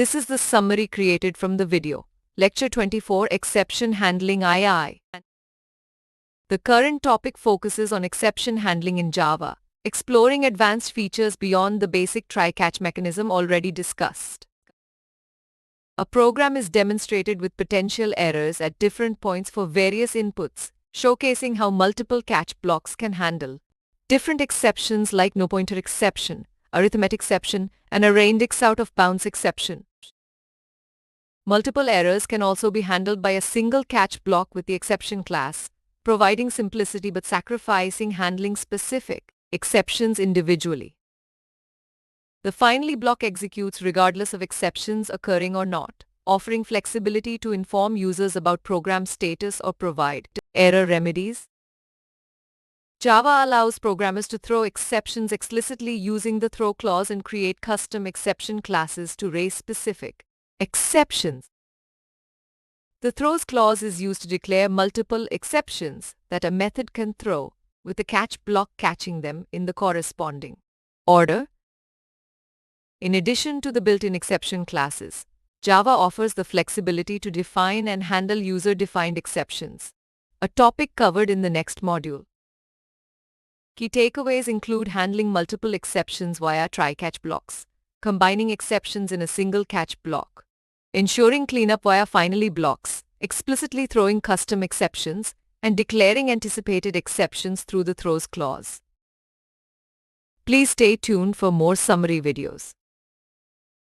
This is the summary created from the video. Lecture 24, Exception Handling II. The current topic focuses on exception handling in Java, exploring advanced features beyond the basic try-catch mechanism already discussed. A program is demonstrated with potential errors at different points for various inputs, showcasing how multiple catch blocks can handle different exceptions like no-pointer exception, arithmetic exception, and array index out-of-bounds exception. Multiple errors can also be handled by a single catch block with the exception class, providing simplicity but sacrificing handling specific exceptions individually. The finally block executes regardless of exceptions occurring or not, offering flexibility to inform users about program status or provide error remedies. Java allows programmers to throw exceptions explicitly using the throw clause and create custom exception classes to raise specific exceptions. The throws clause is used to declare multiple exceptions that a method can throw, with the catch block catching them in the corresponding order. In addition to the built-in exception classes, Java offers the flexibility to define and handle user-defined exceptions, a topic covered in the next module. Key takeaways include handling multiple exceptions via try-catch blocks, combining exceptions in a single catch block, ensuring cleanup via finally blocks, explicitly throwing custom exceptions, and declaring anticipated exceptions through the throws clause. Please stay tuned for more summary videos.